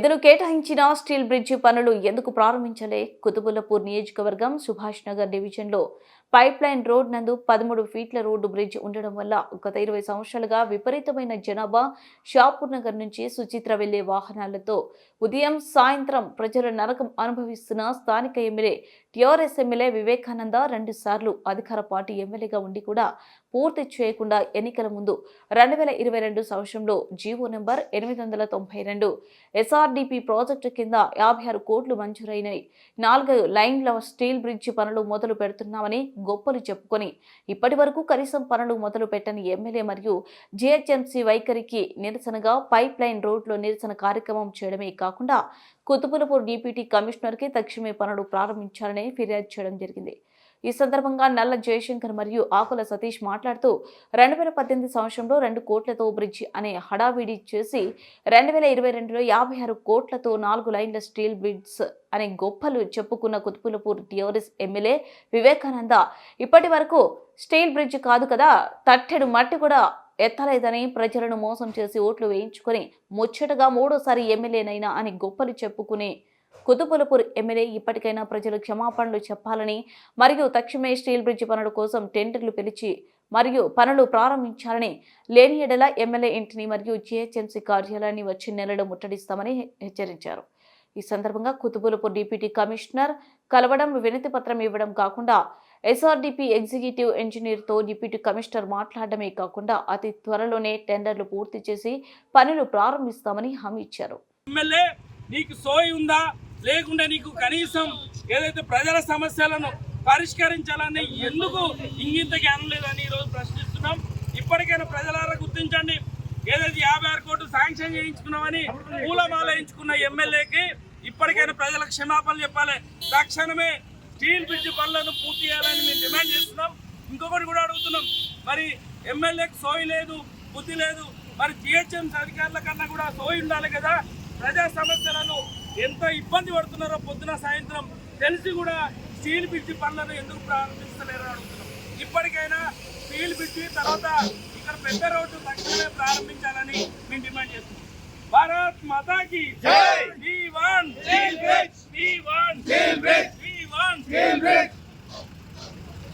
నిధులు కేటాయించిన steel bridge పనులు ఎందుకు ప్రారంభించలే? కుతుబుల్లపూర్ నియోజకవర్గం సుభాష్ నగర్ డివిజన్లో పైప్ లైన్ రోడ్ నందు 13 ఫీట్ల రోడ్డు బ్రిడ్జ్ ఉండడం వల్ల గత 20 సంవత్సరాలుగా విపరీతమైన జనాభా షాపూర్ నగర్ నుంచి సుచిత్ర వెళ్లే వాహనాలతో ఉదయం సాయంత్రం ప్రజలు నరకం అనుభవిస్తున్న స్థానిక ఎమ్మెల్యే టీఆర్ఎస్ ఎమ్మెల్యే వివేకానంద 2 సార్లు అధికార పార్టీ ఎమ్మెల్యేగా ఉండి కూడా పూర్తి చేయకుండా ఎన్నికల ముందు 2022 సంవత్సరంలో జీవో నెంబర్ 892 ఎస్ఆర్డిపి ప్రాజెక్టు కింద 56 కోట్లు మంజూరైనాయి. 4 లైన్ల స్టీల్ బ్రిడ్జి పనులు మొదలు పెడుతున్నామని గొప్పలు చెప్పుకొని ఇప్పటి వరకు కనీసం పనులు మొదలు పెట్టని ఎమ్మెల్యే మరియు జిహెచ్ఎంసీ వైఖరికి నిరసనగా పైప్ లైన్ రోడ్లో నిరసన కార్యక్రమం చేయడమే కాకుండా కుతుబుల్లపూర్ డిప్యూటీ కమిషనర్కి తక్షణమే పనులు ప్రారంభించాలని ఫిర్యాదు చేయడం జరిగింది. ఈ సందర్భంగా నల్ల జయశంకర్ మరియు ఆకుల సతీష్ మాట్లాడుతూ 2018 సంవత్సరంలో 2 కోట్లతో బ్రిడ్జి అనే హడావిడి చేసి 2022లో 56 కోట్లతో 4 లైన్ల స్టీల్ బ్రిడ్జ్ అనే గొప్పలు చెప్పుకున్న కుతుబుల్లపూర్ టీఆర్ఎస్ ఎమ్మెల్యే వివేకానంద ఇప్పటి వరకు స్టీల్ బ్రిడ్జ్ కాదు కదా, తట్టెడు మట్టి కూడా ఎత్తలేదని ప్రజలను మోసం చేసి ఓట్లు వేయించుకొని ముచ్చటగా 3వ ఎమ్మెల్యేనైనా అని గొప్పలు చెప్పుకునే కుతుబుల్లపూర్ ఎమ్మెల్యే ఇప్పటికైనా ప్రజలు క్షమాపణలు చెప్పాలని మరియు తక్షణమే స్టీల్ బ్రిడ్జి పనుల కోసం టెండర్లు పిలిచి మరియు పనులు ప్రారంభించాలని, లేని ఎడల ఎమ్మెల్యే ఇంటిని మరియు జిహెచ్ఎంసీ కార్యాలయాన్ని వచ్చే నెలలో ముట్టడిస్తామని హెచ్చరించారు. ఈ సందర్భంగా కుతుబుల్లపూర్ డిప్యూటీ కమిషనర్ కలవడం, వినతి పత్రం ఇవ్వడం కాకుండా ఎస్ఆర్డిపి ఎగ్జిక్యూటివ్ ఇంజనీర్తో డిప్యూటీ కమిషనర్ మాట్లాడడమే కాకుండా అతి త్వరలోనే టెండర్లు పూర్తి చేసి పనులు ప్రారంభిస్తామని హామీ ఇచ్చారు. నీకు సోయి ఉందా లేకుండా నీకు కనీసం ఏదైతే ప్రజల సమస్యలను పరిష్కరించాలని ఎందుకు ఇంగింత జ్ఞానం లేదని ఈరోజు ప్రశ్నిస్తున్నాం. ఇప్పటికైనా ప్రజలారా గుర్తించండి. ఏదైతే 56 కోట్లు శాంక్షన్ చేయించుకున్నామని పూలమాలయించుకున్న ఎమ్మెల్యేకి ఇప్పటికైనా ప్రజల క్షమాపణలు చెప్పాలి. తక్షణమే స్టీల్ బ్రిడ్జ్ పనులను పూర్తి చేయాలని మేము డిమాండ్ చేస్తున్నాం. ఇంకొకటి కూడా అడుగుతున్నాం, మరి ఎమ్మెల్యేకి సోయి లేదు, బుద్ధి లేదు, మరి జిహెచ్ఎంసీ అధికారుల కన్నా కూడా సోయి ఉండాలి కదా. ప్రజా సమస్యలను ఎంత ఇబ్బంది పడుతున్నారో పొద్దున సాయంత్రం తెలిసి కూడా స్టీల్ బ్రిడ్జి పనులను ఎందుకు ప్రారంభిస్తలేరో అడుగుతున్నాం. ఇప్పటికైనా స్టీల్ బ్రిడ్జి తర్వాత ఇక్కడ పెద్ద రోడ్డు తక్షణమే ప్రారంభించాలని మేము డిమాండ్ చేస్తున్నాం. భారత్ మాతాకి జై. We want steel bridge. We want steel bridge. We want steel bridge.